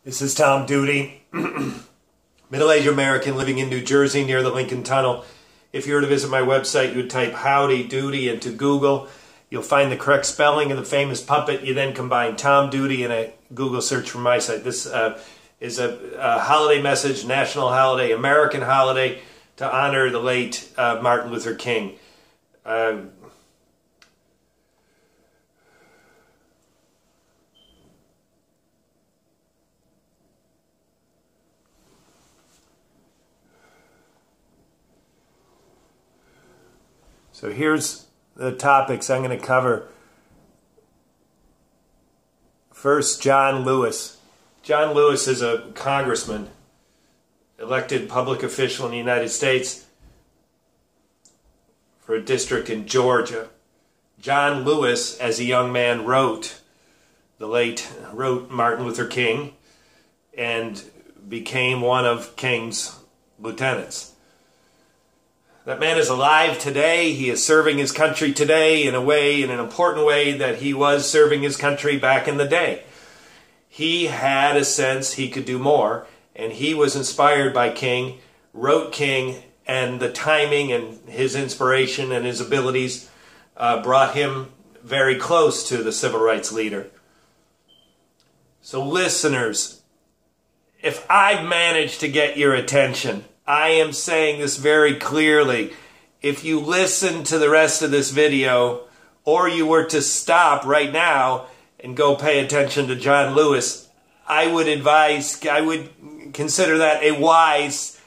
This is Tom Duty, middle-aged American living in New Jersey near the Lincoln Tunnel. If you were to visit my website, you would type Howdy Doody into Google. You'll find the correct spelling of the famous puppet. You then combine Tom Duty and a Google search from my site. This is a holiday message, national holiday, American holiday, to honor the late Martin Luther King. So here's the topics I'm going to cover. First, John Lewis. John Lewis is a congressman, elected public official in the United States for a district in Georgia. John Lewis, as a young man, wrote Martin Luther King and became one of King's lieutenants. That man is alive today. He is serving his country today in an important way that he was serving his country back in the day. He had a sense he could do more, and he was inspired by King, wrote King, and the timing and his inspiration and his abilities brought him very close to the civil rights leader. So listeners, if I've managed to get your attention, I am saying this very clearly. If you listen to the rest of this video, or you were to stop right now and go pay attention to John Lewis, I would consider that a wise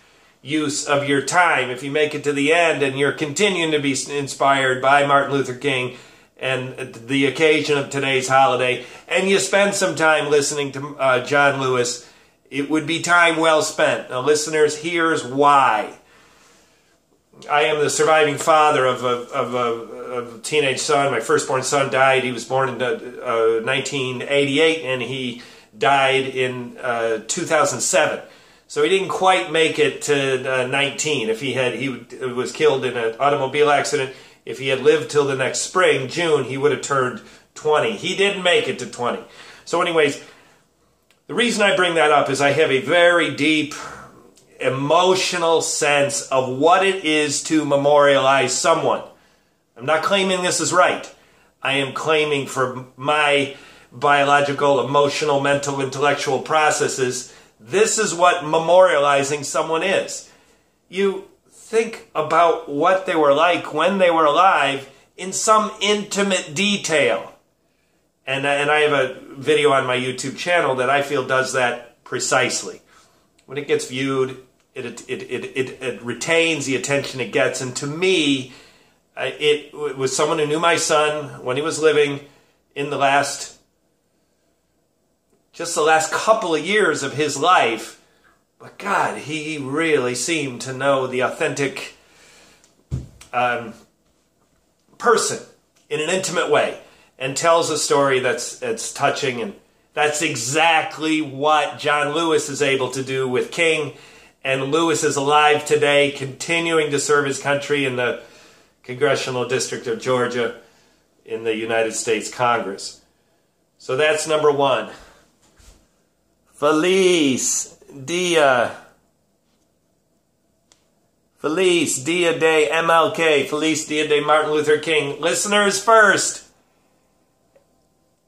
use of your time. If you make it to the end and you're continuing to be inspired by Martin Luther King and the occasion of today's holiday, and you spend some time listening to John Lewis, it would be time well spent. Now, listeners, here's why. I am the surviving father of a teenage son. My firstborn son died. He was born in 1988, and he died in 2007. So he didn't quite make it to 19. If he was killed in an automobile accident. If he had lived till the next spring, June, he would have turned 20. He didn't make it to 20. So anyways, the reason I bring that up is I have a very deep emotional sense of what it is to memorialize someone. I'm not claiming this is right. I am claiming for my biological, emotional, mental, intellectual processes, this is what memorializing someone is. You think about what they were like when they were alive in some intimate detail. And I have a video on my YouTube channel that I feel does that precisely. When it gets viewed, it retains the attention it gets. And to me, it was someone who knew my son when he was living in the last couple of years of his life. But God, he really seemed to know the authentic person in an intimate way, and tells a story that's touching, and that's exactly what John Lewis is able to do with King. And Lewis is alive today, continuing to serve his country in the Congressional District of Georgia in the United States Congress. So that's number one. Feliz Dia de MLK. Feliz Dia de Martin Luther King. Listeners first.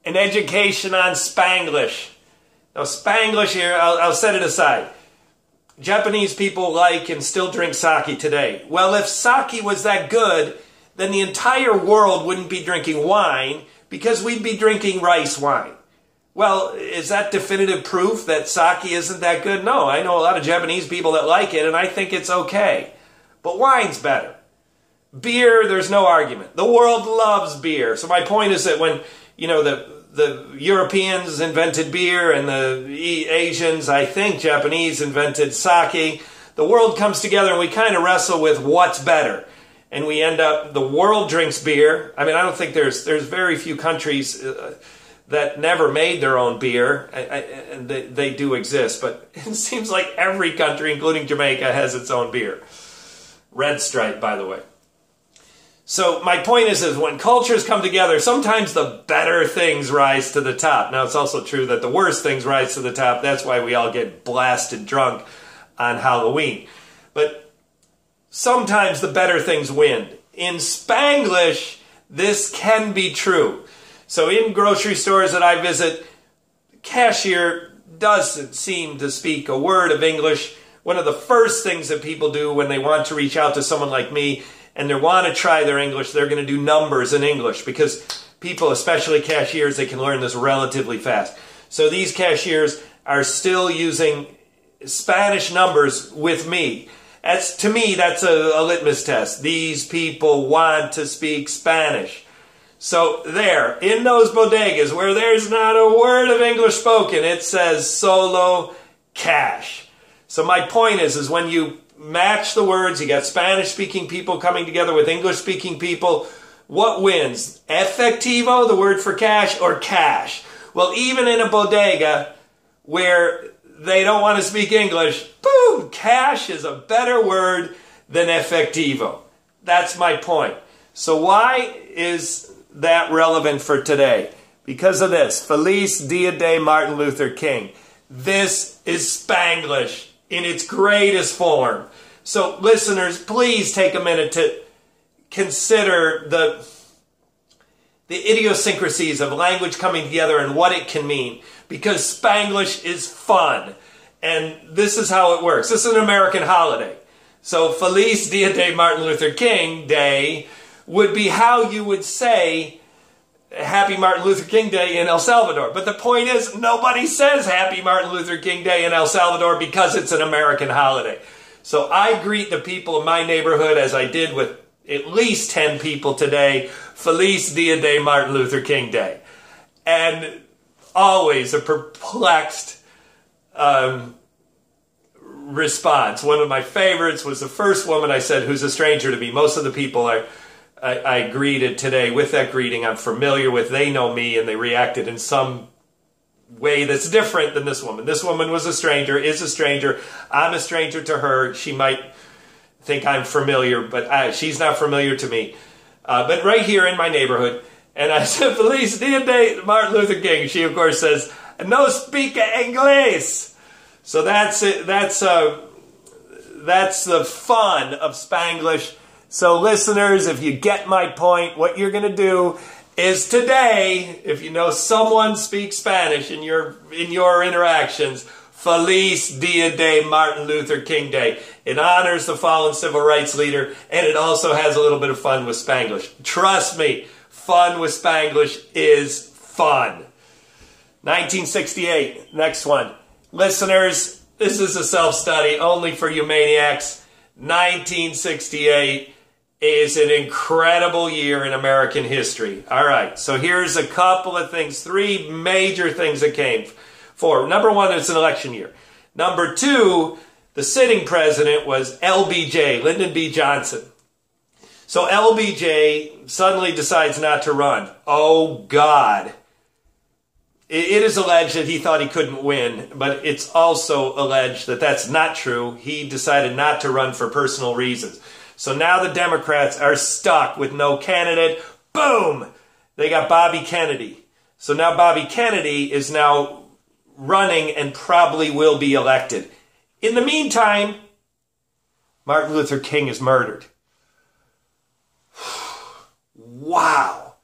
An education on Spanglish. Now, Spanglish here, I'll set it aside. Japanese people like and still drink sake today. Well, if sake was that good, then the entire world wouldn't be drinking wine, because we'd be drinking rice wine. Well, is that definitive proof that sake isn't that good? No, I know a lot of Japanese people that like it, and I think it's okay. But wine's better. Beer, there's no argument. The world loves beer. So my point is that when the Europeans invented beer and the Asians, I think Japanese, invented sake, the world comes together and we kind of wrestle with what's better. And we end up, the world drinks beer. I mean, I don't think there's very few countries that never made their own beer. And they do exist, but it seems like every country, including Jamaica, has its own beer. Red Stripe, by the way. So my point is when cultures come together, sometimes the better things rise to the top. Now, it's also true that the worst things rise to the top. That's why we all get blasted drunk on Halloween. But sometimes the better things win. In Spanglish, this can be true. So in grocery stores that I visit, the cashier doesn't seem to speak a word of English. One of the first things that people do when they want to reach out to someone like me and they want to try their English, they're going to do numbers in English because people, especially cashiers, they can learn this relatively fast. So these cashiers are still using Spanish numbers with me. To me, that's a litmus test. These people want to speak Spanish. So there, in those bodegas where there's not a word of English spoken, it says solo cash. So my point is when you match the words, you got Spanish-speaking people coming together with English-speaking people, what wins? Efectivo, the word for cash, or cash? Well, even in a bodega where they don't want to speak English, boom, cash is a better word than efectivo. That's my point. So why is that relevant for today? Because of this. Feliz Dia de Martin Luther King. This is Spanglish in its greatest form. So listeners, please take a minute to consider the idiosyncrasies of language coming together and what it can mean. Because Spanglish is fun. And this is how it works. This is an American holiday. So Feliz Dia de Martin Luther King Day would be how you would say Happy Martin Luther King Day in El Salvador. But the point is, nobody says Happy Martin Luther King Day in El Salvador because it's an American holiday. So I greet the people in my neighborhood, as I did with at least 10 people today, Feliz Dia de Martin Luther King Day. And always a perplexed response. One of my favorites was the first woman I said, who's a stranger to me. Most of the people I greeted today with that greeting I'm familiar with. They know me and they reacted in some way that's different than this woman. This woman was a stranger, is a stranger. I'm a stranger to her. She might think I'm familiar, but she's not familiar to me. But right here in my neighborhood, and I said, Feliz Dia de Martin Luther King. She, of course, says, no speak English. So that's it. That's the fun of Spanglish. So listeners, if you get my point, what you're going to do is today, if you know someone speaks Spanish in your interactions, Feliz Dia de Martin Luther King Day. It honors the fallen civil rights leader, and it also has a little bit of fun with Spanglish. Trust me, fun with Spanglish is fun. 1968, next one. Listeners, this is a self-study only for you maniacs. 1968 is an incredible year in American history. All right, so here's a couple of things, three major things that came forward. Number one, it's an election year. Number two, the sitting president was LBJ, Lyndon B. Johnson. So LBJ suddenly decides not to run. Oh, God. It is alleged that he thought he couldn't win, but it's also alleged that that's not true. He decided not to run for personal reasons. So now the Democrats are stuck with no candidate. Boom! They got Bobby Kennedy. So now Bobby Kennedy is now running and probably will be elected. In the meantime, Martin Luther King is murdered. Wow.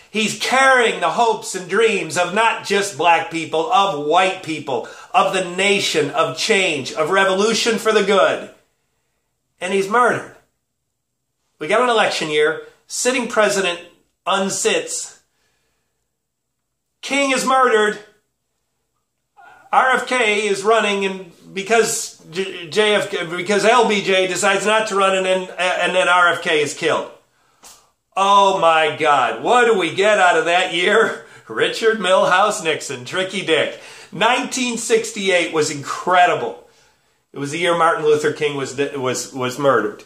He's carrying the hopes and dreams of not just black people, of white people, of the nation, of change, of revolution for the good. And he's murdered. We got an election year. Sitting president unsits. King is murdered. RFK is running, and because LBJ decides not to run, and then RFK is killed. Oh my God, what do we get out of that year? Richard Milhous Nixon, Tricky Dick. 1968 was incredible. It was the year Martin Luther King was murdered.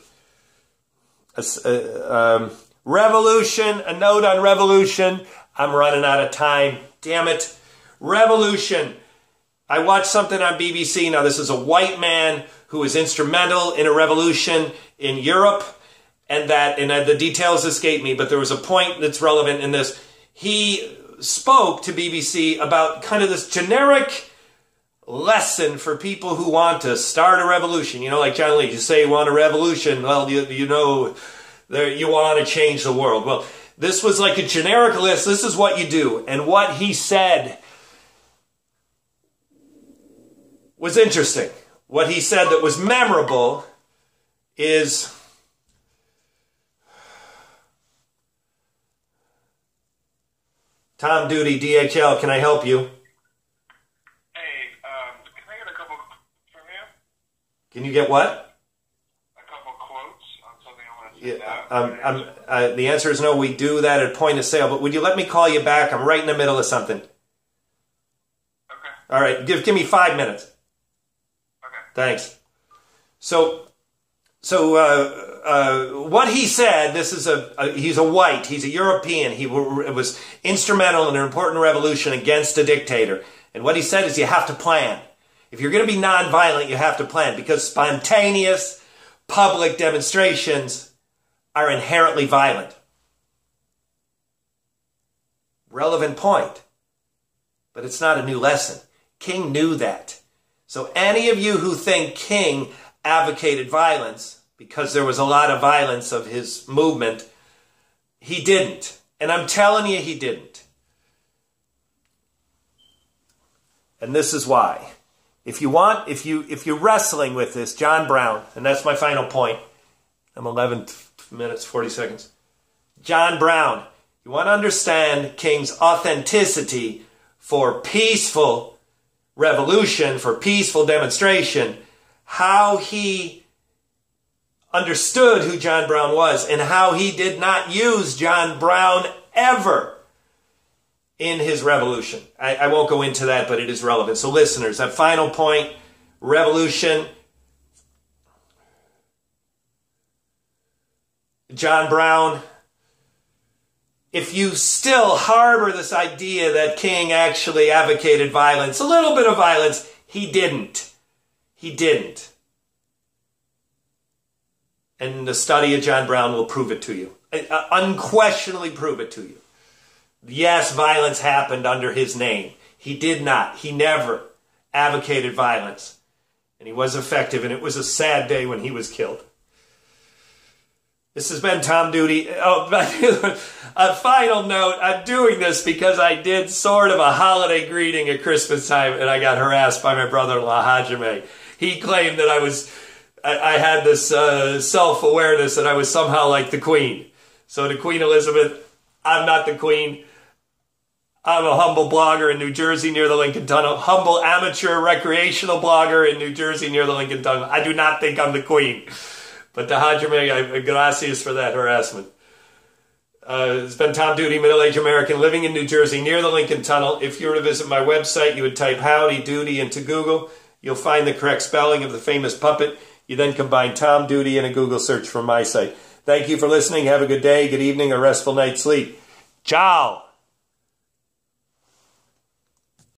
Revolution, a note on revolution. I'm running out of time. Damn it. Revolution. I watched something on BBC. Now, this is a white man who was instrumental in a revolution in Europe. and the details escape me, but there was a point that's relevant in this. He spoke to BBC about kind of this generic lesson for people who want to start a revolution. You know, like John Lee, you say you want a revolution, well, you know, you want to change the world. Well, this was like a generic list. This is what you do. And what he said was interesting. What he said that was memorable is, Tom Duty, DHL, can I help you? Hey, can I get a couple from you? Can you get what? A couple quotes on something I want to send out. The answer is no. We do that at point of sale, but would you let me call you back? I'm right in the middle of something. Okay. All right, give me 5 minutes. Okay. Thanks. So what he said, this is he's a white, he's a European, he was instrumental in an important revolution against a dictator. And what he said is you have to plan. If you're going to be nonviolent, you have to plan, because spontaneous public demonstrations are inherently violent. Relevant point. But it's not a new lesson. King knew that. So any of you who think King advocated violence because there was a lot of violence of his movement, he didn't. And I'm telling you, he didn't. And this is why. If you're wrestling with this, John Brown, and that's my final point. I'm 11 minutes, 40 seconds. John Brown, you want to understand King's authenticity for peaceful revolution, for peaceful demonstration, how he understood who John Brown was and how he did not use John Brown ever in his revolution. I won't go into that, but it is relevant. So listeners, that final point, revolution, John Brown, if you still harbor this idea that King actually advocated violence, a little bit of violence, he didn't. He didn't. And the study of John Brown will prove it to you. Unquestionably prove it to you. Yes, violence happened under his name. He did not. He never advocated violence. And he was effective, and it was a sad day when he was killed. This has been Tom Duty. Oh, a final note, I'm doing this because I did sort of a holiday greeting at Christmas time, and I got harassed by my brother-in-law, Hajime. He claimed that I had this self-awareness that I was somehow like the Queen. So to Queen Elizabeth, I'm not the Queen. I'm a humble blogger in New Jersey near the Lincoln Tunnel. Humble amateur recreational blogger in New Jersey near the Lincoln Tunnel. I do not think I'm the Queen. But to Hajime, gracias for that harassment. It's been Tom Duty, middle-aged American living in New Jersey near the Lincoln Tunnel. If you were to visit my website, you would type Howdy Doody into Google. You'll find the correct spelling of the famous puppet. You then combine Tom Duty in a Google search from my site. Thank you for listening. Have a good day, good evening, or restful night's sleep. Ciao!